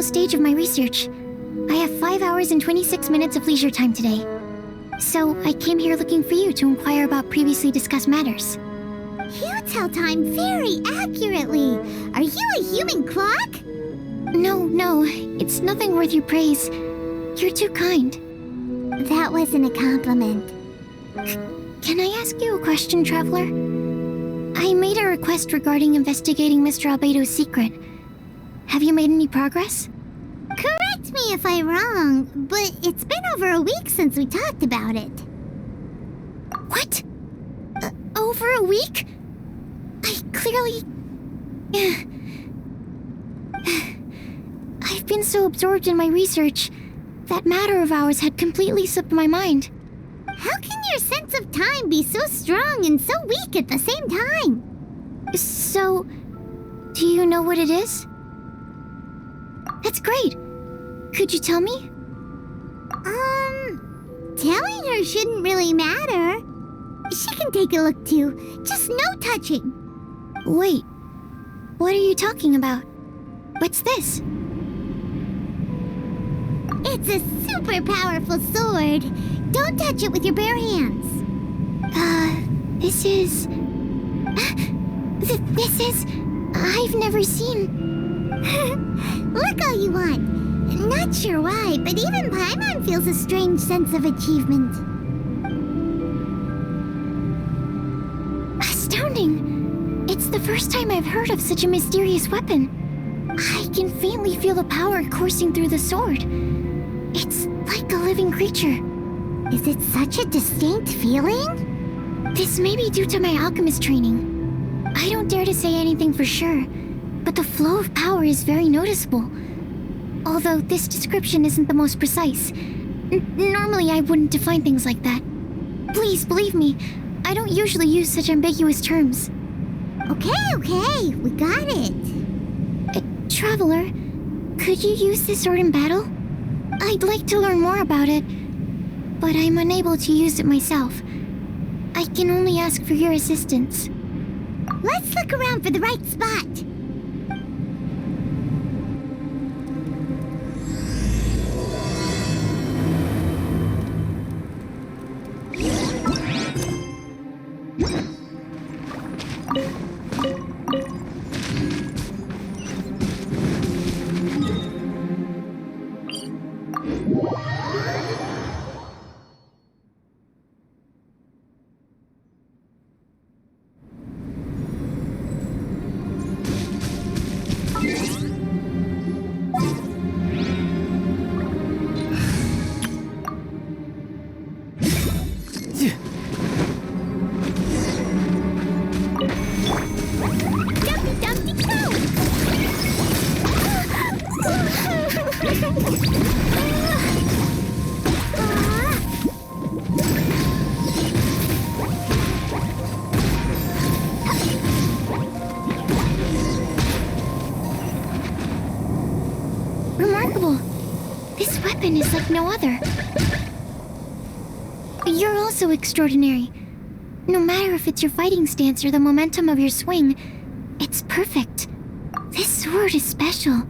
Stage of my research. I have 5 hours and 26 minutes of leisure time today. So I came here looking for you to inquire about previously discussed matters. You tell time very accurately. Are you a human clock? No, it's nothing worth your praise. You're too kind. That wasn't a compliment. Can I ask you a question, Traveler? I made a request regarding investigating Mr. Albedo's secret. Have you made any progress? Correct me if I'm wrong, but it's been over a week since we talked about it. What? Over a week? I clearly... I've been so absorbed in my research. That matter of ours had completely slipped my mind. How can your sense of time be so strong and so weak at the same time? So, do you know what it is? That's great. Could you tell me? Telling her shouldn't really matter. She can take a look too, just no touching. Wait, what are you talking about? What's this? It's a super powerful sword. Don't touch it with your bare hands. This is... This is... I've never seen... Look all you want. Not sure why, but even Paimon feels a strange sense of achievement. Astounding! It's the first time I've heard of such a mysterious weapon. I can faintly feel the power coursing through the sword. It's like a living creature. Is it such a distinct feeling? This may be due to my alchemist training. I don't dare to say anything for sure, but the flow of power is very noticeable. Although this description isn't the most precise. Normally I wouldn't define things like that. Please believe me, I don't usually use such ambiguous terms. Okay, we got it. Traveler, could you use this sword in battle? I'd like to learn more about it, but I'm unable to use it myself. I can only ask for your assistance. Let's look around for the right spot. Remarkable. This weapon is like no other. You're also extraordinary. No matter if it's your fighting stance or the momentum of your swing, it's perfect. This sword is special.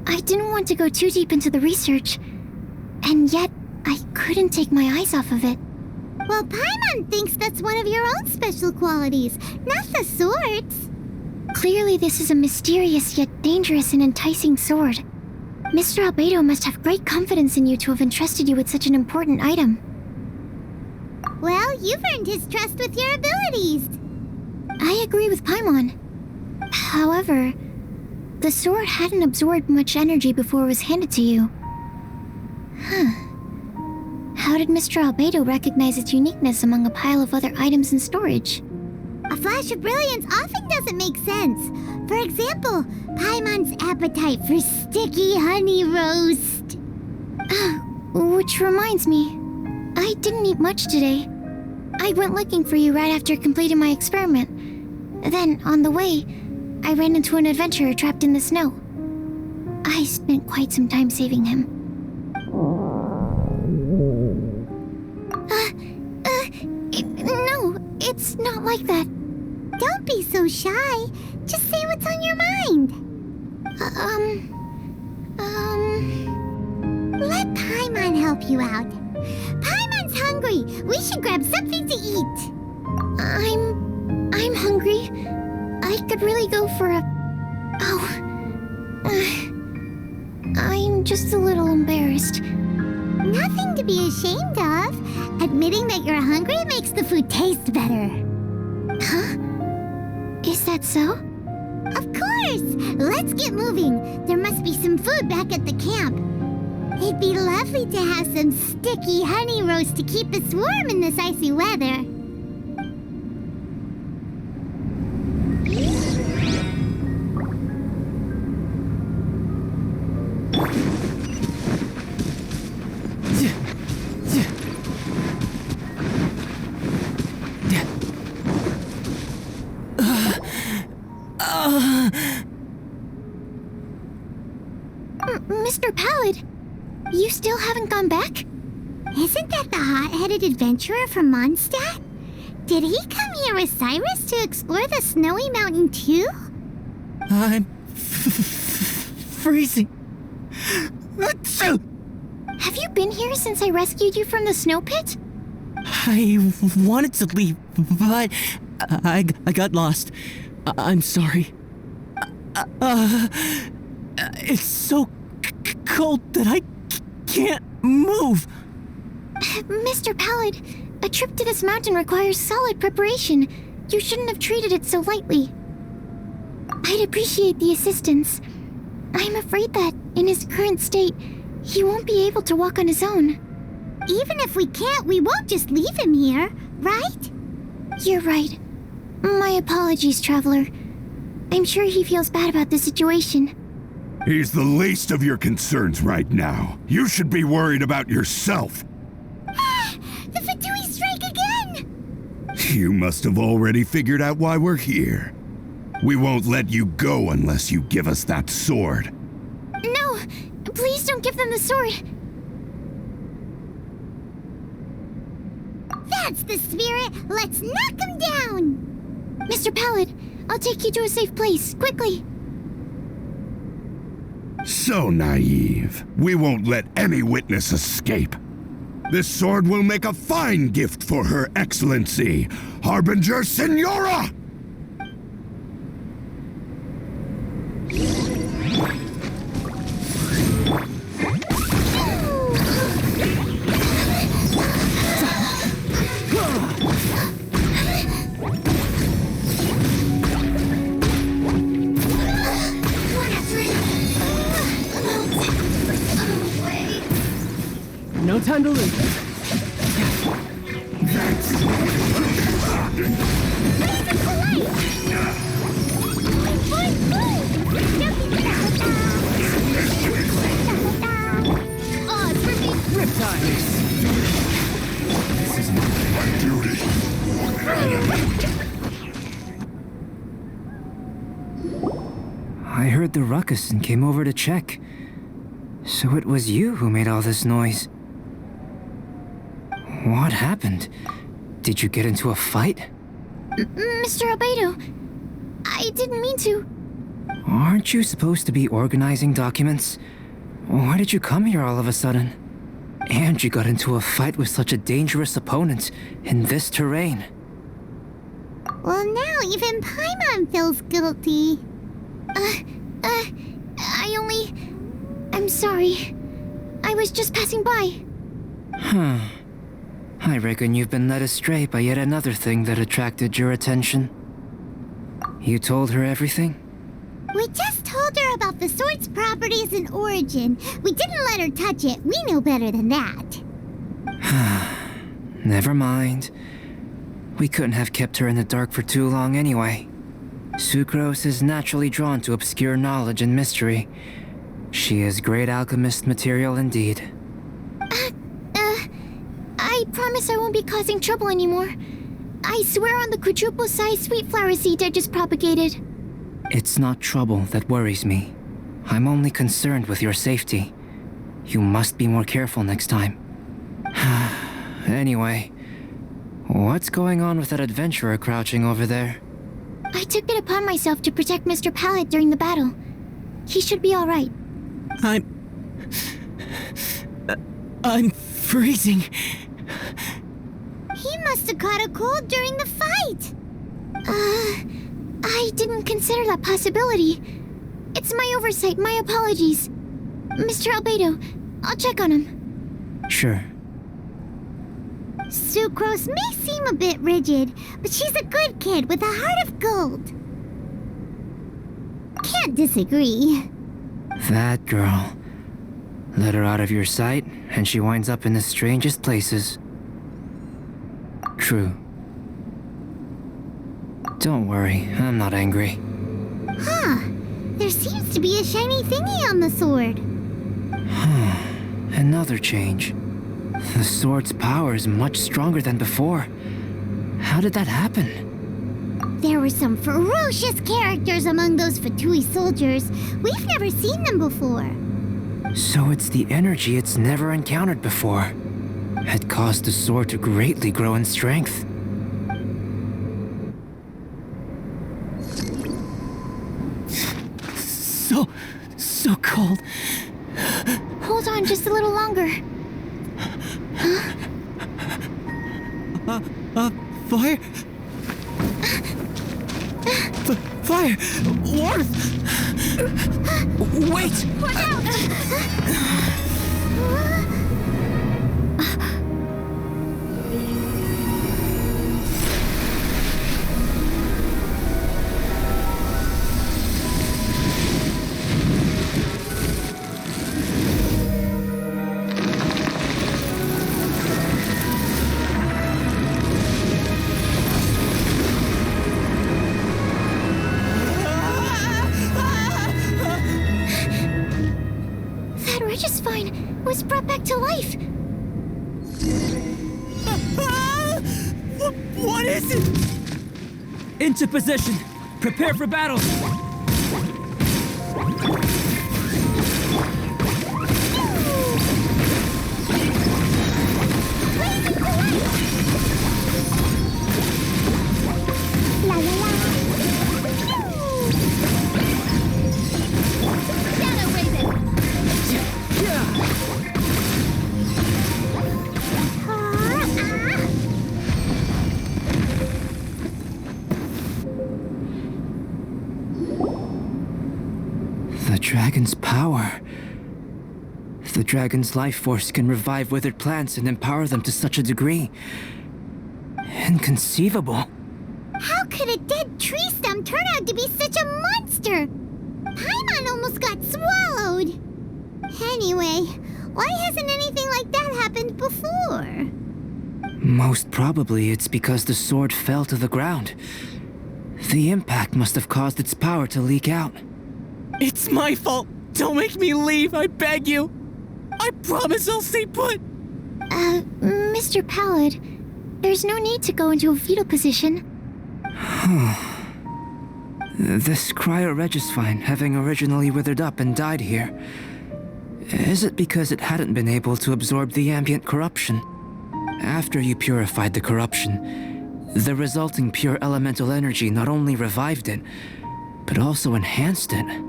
I didn't want to go too deep into the research, and yet I couldn't take my eyes off of it. Well, Paimon thinks that's one of your own special qualities, not the sword's. Clearly this is a mysterious yet dangerous and enticing sword. Mr. Albedo must have great confidence in you to have entrusted you with such an important item. Well, you've earned his trust with your abilities. I agree with Paimon. However, the sword hadn't absorbed much energy before it was handed to you. How did Mr. Albedo recognize its uniqueness among a pile of other items in storage? A flash of brilliance often doesn't make sense. For example, Paimon's appetite for sticky honey roast. Which reminds me, I didn't eat much today. I went looking for you right after completing my experiment. Then, on the way, I ran into an adventurer trapped in the snow. I spent quite some time saving him. No, it's not like that. Don't be so shy. Just say what's on your mind. Let Paimon help you out. Paimon's hungry. We should grab something to eat. I'm hungry. I could really go for a... I'm just a little embarrassed. Nothing to be ashamed of. Admitting that you're hungry makes the food taste better. Huh? Is that so? Of course! Let's get moving. There must be some food back at the camp. It'd be lovely to have some sticky honey roast to keep us warm in this icy weather. Mr. Pallid, you still haven't gone back? Isn't that the hot-headed adventurer from Mondstadt? Did he come here with Cyrus to explore the snowy mountain too? I'm freezing. Have you been here since I rescued you from the snow pit? I wanted to leave, but I got lost. I'm sorry. It's so cold that I can't move. Mr. Pallid, a trip to this mountain requires solid preparation. You shouldn't have treated it so lightly. I'd appreciate the assistance. I'm afraid that, in his current state, he won't be able to walk on his own. Even if we can't, we won't just leave him here, right? You're right. My apologies, Traveler. I'm sure he feels bad about the situation. He's the least of your concerns right now. You should be worried about yourself. The Fatui strike again! You must have already figured out why we're here. We won't let you go unless you give us that sword. No! Please don't give them the sword! That's the spirit! Let's knock him down! Mr. Pallid, I'll take you to a safe place, quickly! So naive. We won't let any witness escape. This sword will make a fine gift for Her Excellency, Harbinger Signora! No time to lose. Riptide. This is not my duty. I heard the ruckus and came over to check. So it was you who made all this noise. What happened? Did you get into a fight? Mr. Albedo, I didn't mean to. Aren't you supposed to be organizing documents? Why did you come here all of a sudden? And you got into a fight with such a dangerous opponent in this terrain. Well, now even Paimon feels guilty. I'm sorry. I was just passing by. Huh. I reckon you've been led astray by yet another thing that attracted your attention. You told her everything? We just told her her about the sword's properties and origin. We didn't let her touch it. We know better than that. Never mind. We couldn't have kept her in the dark for too long anyway. Sucrose is naturally drawn to obscure knowledge and mystery. She is great alchemist material indeed. I promise I won't be causing trouble anymore. I swear on the quadruple-sized sweet flower seed I just propagated. It's not trouble that worries me. I'm only concerned with your safety. You must be more careful next time. Anyway, what's going on with that adventurer crouching over there? I took it upon myself to protect Mr. Pallet during the battle. He should be alright. I'm freezing. He must have caught a cold during the fight. I didn't consider that possibility. It's my oversight, my apologies. Mr. Albedo, I'll check on him. Sure. Sucrose may seem a bit rigid, but she's a good kid with a heart of gold. Can't disagree. That girl. Let her out of your sight, and she winds up in the strangest places. True. Don't worry, I'm not angry. Huh. There seems to be a shiny thingy on the sword. Another change. The sword's power is much stronger than before. How did that happen? There were some ferocious characters among those Fatui soldiers. We've never seen them before. So it's the energy it's never encountered before. It caused the sword to greatly grow in strength. So cold. Hold on just a little longer. Fire? Fire! Warmth! Wait! Watch out! Registine was brought back to life. What is it? Into position. Prepare for battle. La la la. Shadow Raven. The dragon's power. The dragon's life force can revive withered plants and empower them to such a degree. Inconceivable. How could a dead tree stem turn out to be such a monster? Paimon almost got swallowed. Anyway, why hasn't anything like that happened before? Most probably it's because the sword fell to the ground. The impact must have caused its power to leak out. It's my fault. Don't make me leave, I beg you. I promise I'll stay put. Mr. Pallet, there's no need to go into a fetal position. This cryoregistine having originally withered up and died here. Is it because it hadn't been able to absorb the ambient corruption? After you purified the corruption, the resulting pure elemental energy not only revived it, but also enhanced it.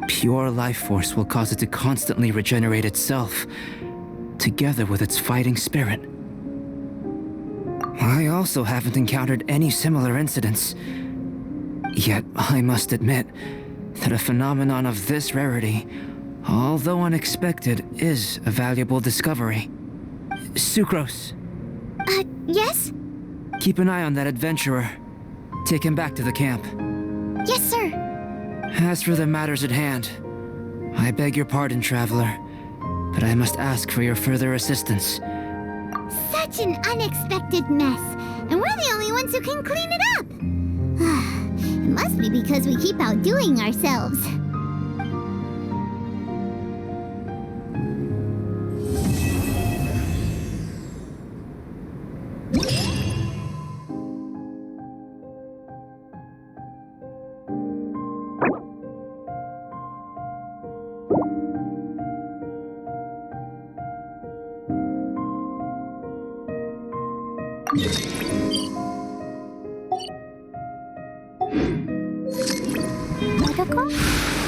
Pure life force will cause it to constantly regenerate itself, together with its fighting spirit. I also haven't encountered any similar incidents. Yet, I must admit that a phenomenon of this rarity, although unexpected, is a valuable discovery. Sucrose. Yes? Keep an eye on that adventurer. Take him back to the camp. Yes, sir. As for the matters at hand, I beg your pardon, traveler, but I must ask for your further assistance. Such an unexpected mess, and we're the only ones who can clean it up. It must be because we keep outdoing ourselves. Protocol?